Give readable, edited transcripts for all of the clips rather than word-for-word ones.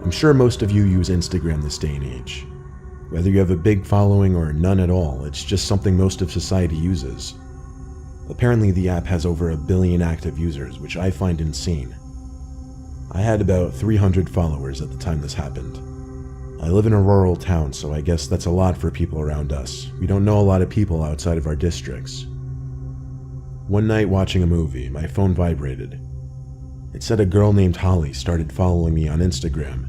I'm sure most of you use Instagram this day and age. Whether you have a big following or none at all, it's just something most of society uses. Apparently the app has over 1 billion active users, which I find insane. I had about 300 followers at the time this happened. I live in a rural town, so I guess that's a lot for people around us. We don't know a lot of people outside of our districts. One night watching a movie, my phone vibrated. It said a girl named Holly started following me on Instagram.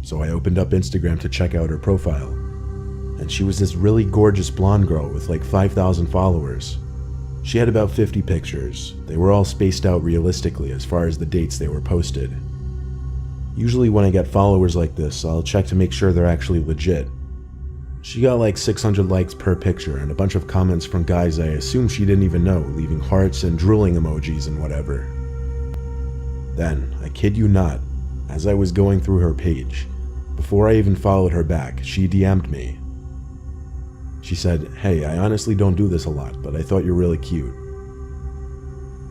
So I opened up Instagram to check out her profile. And she was this really gorgeous blonde girl with like 5,000 followers. She had about 50 pictures. They were all spaced out realistically as far as the dates they were posted. Usually when I get followers like this, I'll check to make sure they're actually legit. She got like 600 likes per picture and a bunch of comments from guys I assume she didn't even know, leaving hearts and drooling emojis and whatever. Then, I kid you not, as I was going through her page, before I even followed her back, she DM'd me. She said, "Hey, I honestly don't do this a lot, but I thought you're really cute."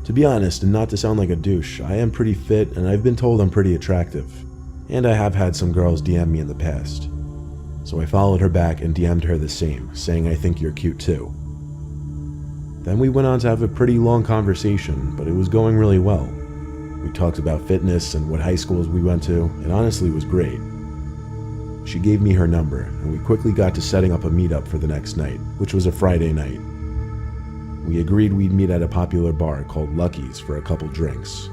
To be honest, and not to sound like a douche, I am pretty fit and I've been told I'm pretty attractive. And I have had some girls DM me in the past. So I followed her back and DM'd her the same, saying I think you're cute too. Then we went on to have a pretty long conversation, but it was going really well. We talked about fitness and what high schools we went to, and honestly it was great. She gave me her number, and we quickly got to setting up a meetup for the next night, which was a Friday night. We agreed we'd meet at a popular bar called Lucky's for a couple drinks.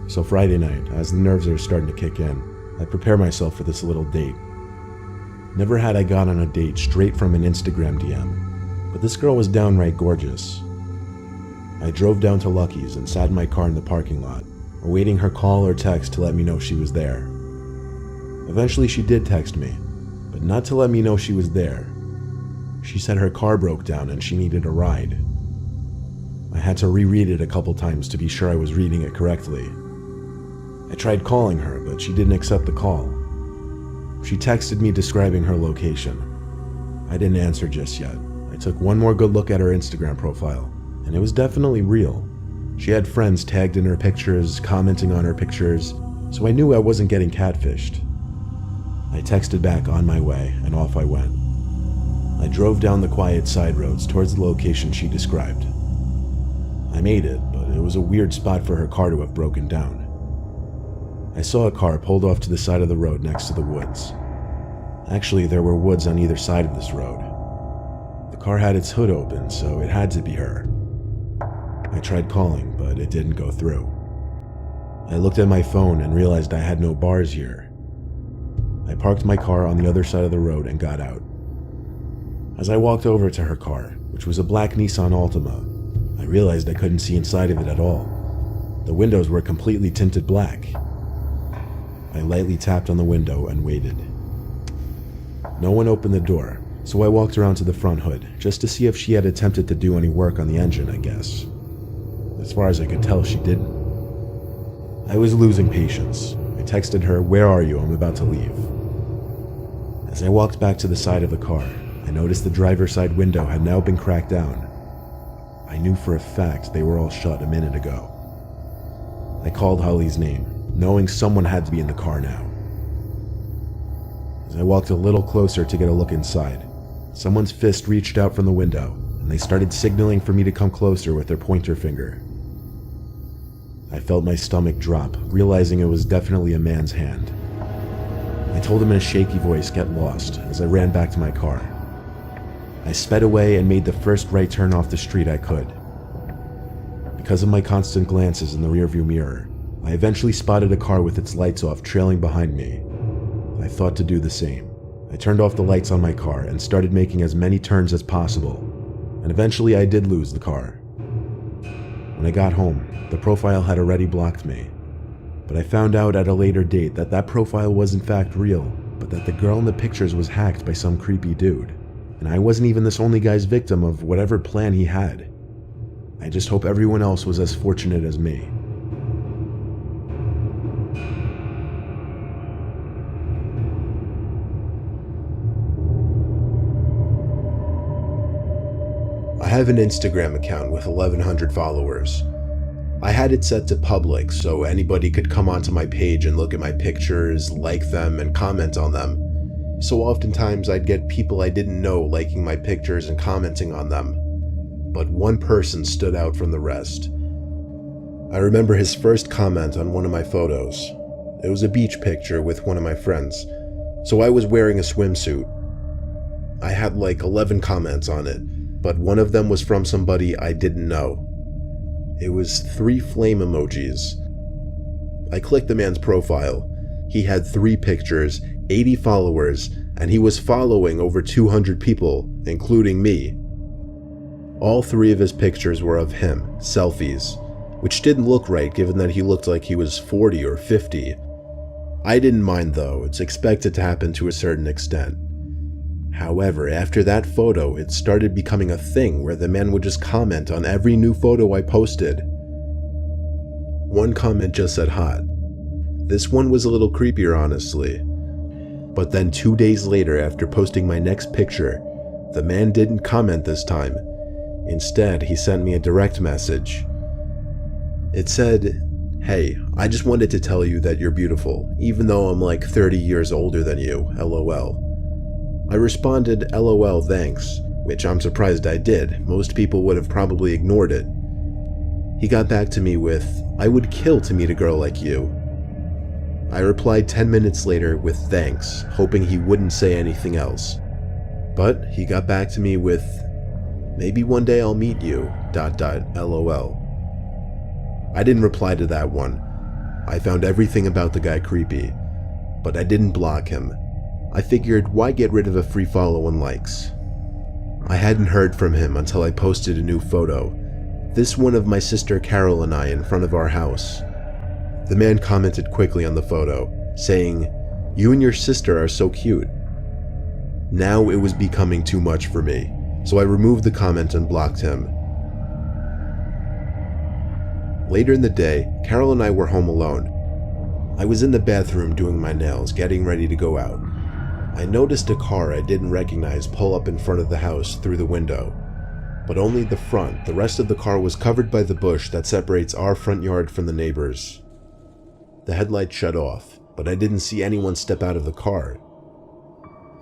So Friday night, as the nerves are starting to kick in, I prepare myself for this little date. Never had I gone on a date straight from an Instagram DM, but this girl was downright gorgeous. I drove down to Lucky's and sat in my car in the parking lot, awaiting her call or text to let me know she was there. Eventually she did text me, but not to let me know she was there. She said her car broke down and she needed a ride. I had to reread it a couple times to be sure I was reading it correctly. I tried calling her, but she didn't accept the call. She texted me describing her location. I didn't answer just yet. I took one more good look at her Instagram profile, and it was definitely real. She had friends tagged in her pictures, commenting on her pictures, so I knew I wasn't getting catfished. I texted back on my way, and off I went. I drove down the quiet side roads towards the location she described. I made it, but it was a weird spot for her car to have broken down. I saw a car pulled off to the side of the road next to the woods. Actually, there were woods on either side of this road. The car had its hood open, so it had to be her. I tried calling, but it didn't go through. I looked at my phone and realized I had no bars here. I parked my car on the other side of the road and got out. As I walked over to her car, which was a black Nissan Altima, I realized I couldn't see inside of it at all. The windows were completely tinted black. I lightly tapped on the window and waited. No one opened the door, so I walked around to the front hood, just to see if she had attempted to do any work on the engine, I guess. As far as I could tell, she didn't. I was losing patience. I texted her, "Where are you? I'm about to leave." As I walked back to the side of the car, I noticed the driver's side window had now been cracked down. I knew for a fact they were all shut a minute ago. I called Holly's name, knowing someone had to be in the car now. As I walked a little closer to get a look inside, someone's fist reached out from the window, and they started signaling for me to come closer with their pointer finger. I felt my stomach drop, realizing it was definitely a man's hand. I told him in a shaky voice, "Get lost," as I ran back to my car. I sped away and made the first right turn off the street I could. Because of my constant glances in the rearview mirror, I eventually spotted a car with its lights off trailing behind me. I thought to do the same. I turned off the lights on my car and started making as many turns as possible, and eventually I did lose the car. When I got home, the profile had already blocked me, but I found out at a later date that that profile was in fact real, but that the girl in the pictures was hacked by some creepy dude, and I wasn't even this only guy's victim of whatever plan he had. I just hope everyone else was as fortunate as me. I have an Instagram account with 1,100 followers. I had it set to public so anybody could come onto my page and look at my pictures, like them, and comment on them. So oftentimes I'd get people I didn't know liking my pictures and commenting on them. But one person stood out from the rest. I remember his first comment on one of my photos. It was a beach picture with one of my friends, so I was wearing a swimsuit. I had like 11 comments on it, but one of them was from somebody I didn't know. It was 3 flame emojis. I clicked the man's profile. He had 3 pictures, 80 followers, and he was following over 200 people, including me. All 3 of his pictures were of him, selfies, which didn't look right given that he looked like he was 40 or 50. I didn't mind though, it's expected to happen to a certain extent. However, after that photo, it started becoming a thing where the man would just comment on every new photo I posted. One comment just said hot. This one was a little creepier, honestly. But then 2 days later, after posting my next picture, the man didn't comment this time. Instead, he sent me a direct message. It said, "Hey, I just wanted to tell you that you're beautiful, even though I'm like 30 years older than you, LOL. I responded, LOL, thanks, which I'm surprised I did. Most people would have probably ignored it. He got back to me with, I would kill to meet a girl like you. I replied 10 minutes later with thanks, hoping he wouldn't say anything else. But he got back to me with, maybe one day I'll meet you, ... LOL. I didn't reply to that one. I found everything about the guy creepy, but I didn't block him. I figured, why get rid of a free follow and likes? I hadn't heard from him until I posted a new photo. This one of my sister Carol and I in front of our house. The man commented quickly on the photo, saying, "You and your sister are so cute." Now it was becoming too much for me, so I removed the comment and blocked him. Later in the day, Carol and I were home alone. I was in the bathroom doing my nails, getting ready to go out. I noticed a car I didn't recognize pull up in front of the house through the window. But only the front. The rest of the car was covered by the bush that separates our front yard from the neighbors. The headlight shut off, but I didn't see anyone step out of the car.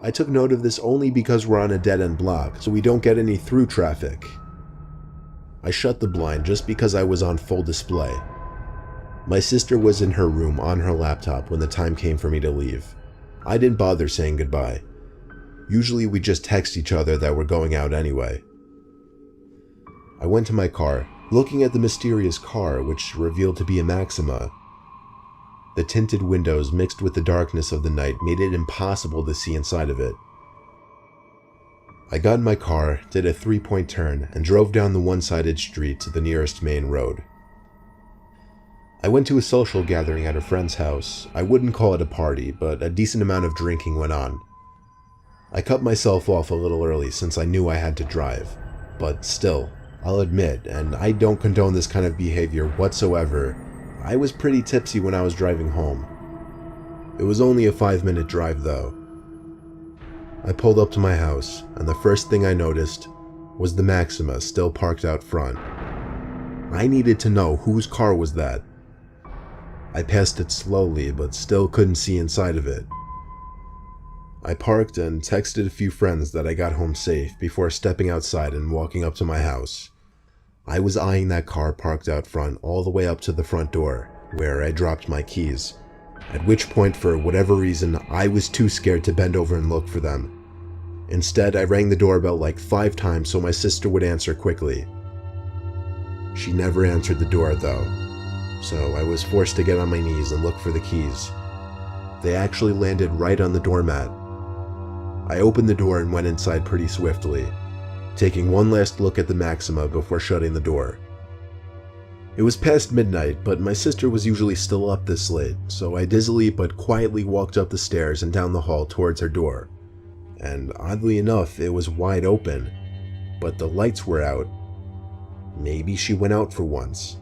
I took note of this only because we're on a dead-end block, so we don't get any through traffic. I shut the blind just because I was on full display. My sister was in her room on her laptop when the time came for me to leave. I didn't bother saying goodbye. Usually we just text each other that we're going out anyway. I went to my car, looking at the mysterious car, which revealed to be a Maxima. The tinted windows mixed with the darkness of the night made it impossible to see inside of it. I got in my car, did a 3-point turn, and drove down the one-sided street to the nearest main road. I went to a social gathering at a friend's house. I wouldn't call it a party, but a decent amount of drinking went on. I cut myself off a little early since I knew I had to drive, but still, I'll admit, and I don't condone this kind of behavior whatsoever, I was pretty tipsy when I was driving home. It was only a 5-minute drive though. I pulled up to my house, and the first thing I noticed was the Maxima still parked out front. I needed to know whose car was that. I passed it slowly, but still couldn't see inside of it. I parked and texted a few friends that I got home safe before stepping outside and walking up to my house. I was eyeing that car parked out front all the way up to the front door, where I dropped my keys, at which point, for whatever reason, I was too scared to bend over and look for them. Instead, I rang the doorbell like 5 times so my sister would answer quickly. She never answered the door though, so I was forced to get on my knees and look for the keys. They actually landed right on the doormat. I opened the door and went inside pretty swiftly, taking one last look at the Maxima before shutting the door. It was past midnight, but my sister was usually still up this late, so I dizzily but quietly walked up the stairs and down the hall towards her door. And oddly enough, it was wide open, but the lights were out. Maybe she went out for once.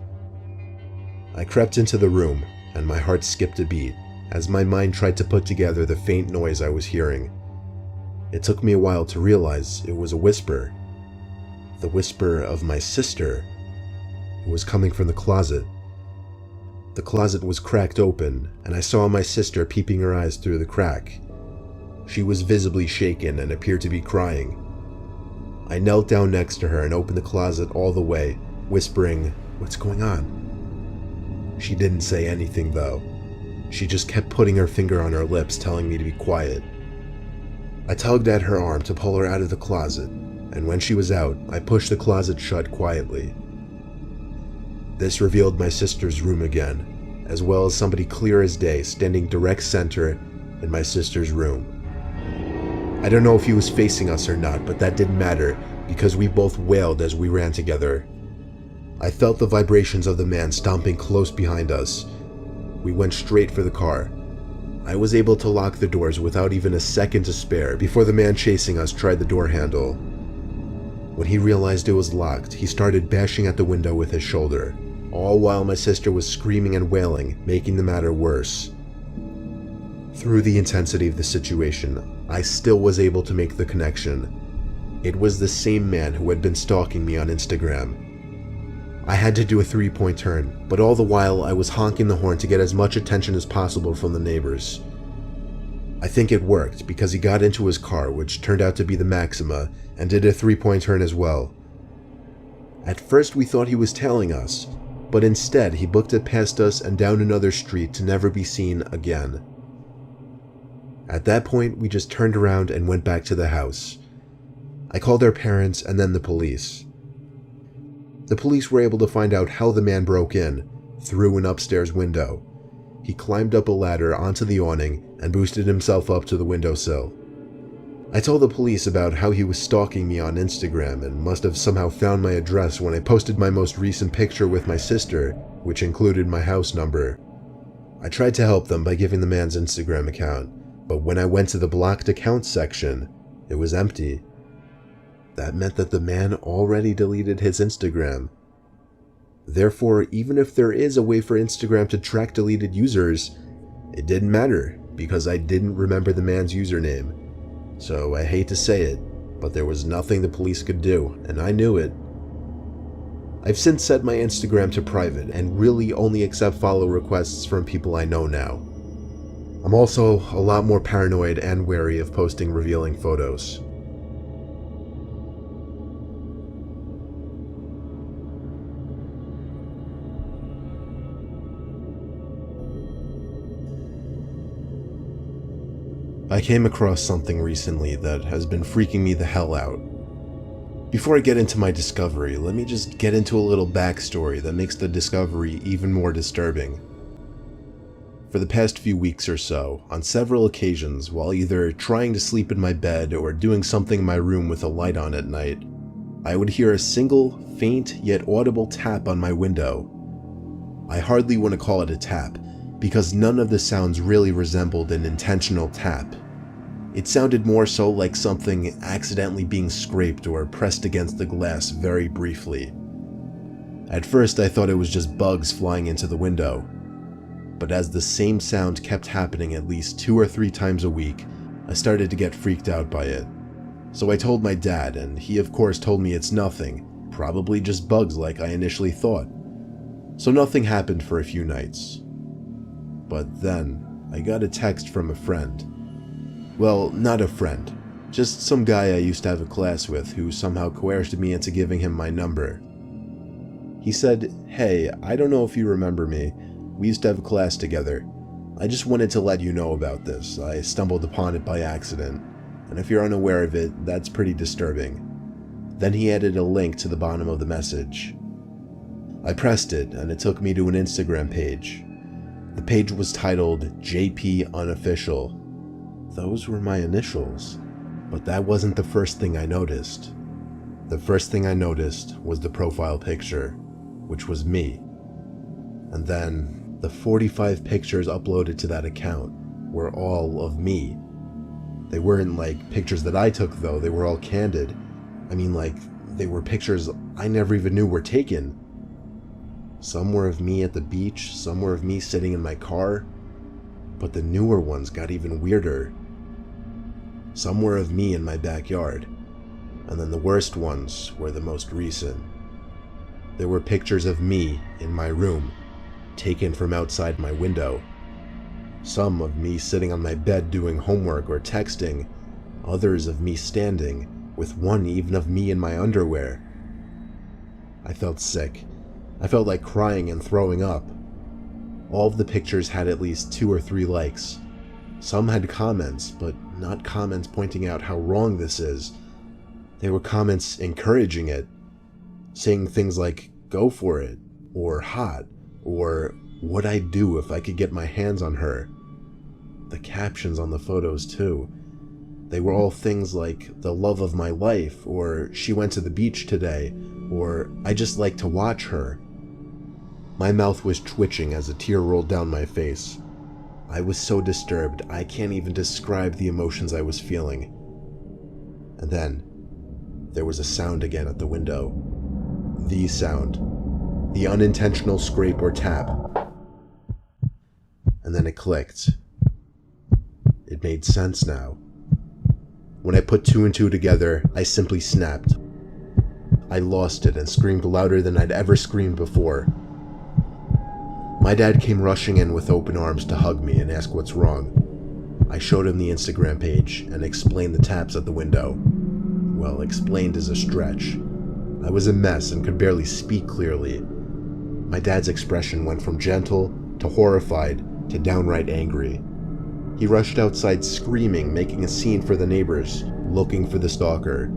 I crept into the room, and my heart skipped a beat as my mind tried to put together the faint noise I was hearing. It took me a while to realize it was a whisper. The whisper of my sister. It was coming from the closet. The closet was cracked open, and I saw my sister peeping her eyes through the crack. She was visibly shaken and appeared to be crying. I knelt down next to her and opened the closet all the way, whispering, "What's going on?" She didn't say anything though. She just kept putting her finger on her lips, telling me to be quiet. I tugged at her arm to pull her out of the closet, and when she was out, I pushed the closet shut quietly. This revealed my sister's room again, as well as somebody clear as day standing direct center in my sister's room. I don't know if he was facing us or not, but that didn't matter because we both wailed as we ran together. I felt the vibrations of the man stomping close behind us. We went straight for the car. I was able to lock the doors without even a second to spare before the man chasing us tried the door handle. When he realized it was locked, he started bashing at the window with his shoulder, all while my sister was screaming and wailing, making the matter worse. Through the intensity of the situation, I still was able to make the connection. It was the same man who had been stalking me on Instagram. I had to do a 3-point turn, but all the while I was honking the horn to get as much attention as possible from the neighbors. I think it worked because he got into his car, which turned out to be the Maxima, and did a 3-point turn as well. At first we thought he was tailing us, but instead he booked it past us and down another street to never be seen again. At that point, we just turned around and went back to the house. I called our parents and then the police. The police were able to find out how the man broke in, through an upstairs window. He climbed up a ladder onto the awning and boosted himself up to the windowsill. I told the police about how he was stalking me on Instagram and must have somehow found my address when I posted my most recent picture with my sister, which included my house number. I tried to help them by giving the man's Instagram account, but when I went to the blocked accounts section, it was empty. That meant that the man already deleted his Instagram. Therefore, even if there is a way for Instagram to track deleted users, it didn't matter because I didn't remember the man's username. So I hate to say it, but there was nothing the police could do, and I knew it. I've since set my Instagram to private and really only accept follow requests from people I know now. I'm also a lot more paranoid and wary of posting revealing photos. I came across something recently that has been freaking me the hell out. Before I get into my discovery, let me just get into a little backstory that makes the discovery even more disturbing. For the past few weeks or so, on several occasions, while either trying to sleep in my bed or doing something in my room with a light on at night, I would hear a single, faint yet audible tap on my window. I hardly want to call it a tap, because none of the sounds really resembled an intentional tap. It sounded more so like something accidentally being scraped or pressed against the glass very briefly. At first I thought it was just bugs flying into the window, but as the same sound kept happening at least 2 or 3 times a week, I started to get freaked out by it. So I told my dad, and he of course told me it's nothing, probably just bugs like I initially thought. So nothing happened for a few nights. But then, I got a text from a friend. Well, not a friend, just some guy I used to have a class with who somehow coerced me into giving him my number. He said, "Hey, I don't know if you remember me. We used to have a class together. I just wanted to let you know about this. I stumbled upon it by accident, and if you're unaware of it, that's pretty disturbing." Then he added a link to the bottom of the message. I pressed it, and it took me to an Instagram page. The page was titled JP Unofficial. Those were my initials, but that wasn't the first thing I noticed. The first thing I noticed was the profile picture, which was me. And then the 45 pictures uploaded to that account were all of me. They weren't like pictures that I took though, they were all candid. I mean, like, they were pictures I never even knew were taken. Some were of me at the beach, some were of me sitting in my car, but the newer ones got even weirder. Some were of me in my backyard, and then the worst ones were the most recent. There were pictures of me in my room, taken from outside my window. Some of me sitting on my bed doing homework or texting, others of me standing, with one even of me in my underwear. I felt sick. I felt like crying and throwing up. All of the pictures had at least 2 or 3 likes. Some had comments, but not comments pointing out how wrong this is. They were comments encouraging it, saying things like, "Go for it," or "hot," or "what I'd do if I could get my hands on her." The captions on the photos too. They were all things like "the love of my life," or "she went to the beach today," or "I just like to watch her." My mouth was twitching as a tear rolled down my face. I was so disturbed, I can't even describe the emotions I was feeling. And then, there was a sound again at the window. The sound. The unintentional scrape or tap. And then it clicked. It made sense now. When I put 2 and 2 together, I simply snapped. I lost it and screamed louder than I'd ever screamed before. My dad came rushing in with open arms to hug me and ask what's wrong. I showed him the Instagram page and explained the taps at the window. Well, explained is a stretch. I was a mess and could barely speak clearly. My dad's expression went from gentle to horrified to downright angry. He rushed outside screaming, making a scene for the neighbors, looking for the stalker.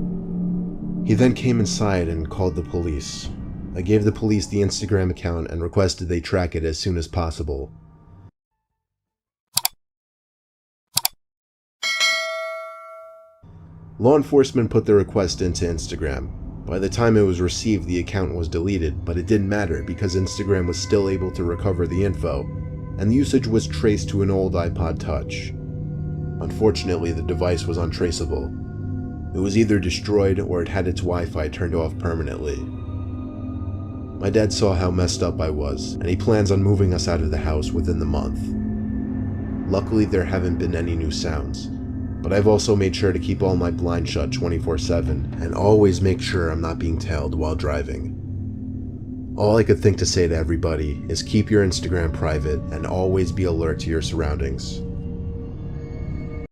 He then came inside and called the police. I gave the police the Instagram account and requested they track it as soon as possible. Law enforcement put the request into Instagram. By the time it was received, the account was deleted, but it didn't matter because Instagram was still able to recover the info, and the usage was traced to an old iPod Touch. Unfortunately, the device was untraceable. It was either destroyed or it had its Wi-Fi turned off permanently. My dad saw how messed up I was, and he plans on moving us out of the house within the month. Luckily, there haven't been any new sounds, but I've also made sure to keep all my blinds shut 24/7 and always make sure I'm not being tailed while driving. All I could think to say to everybody is keep your Instagram private and always be alert to your surroundings.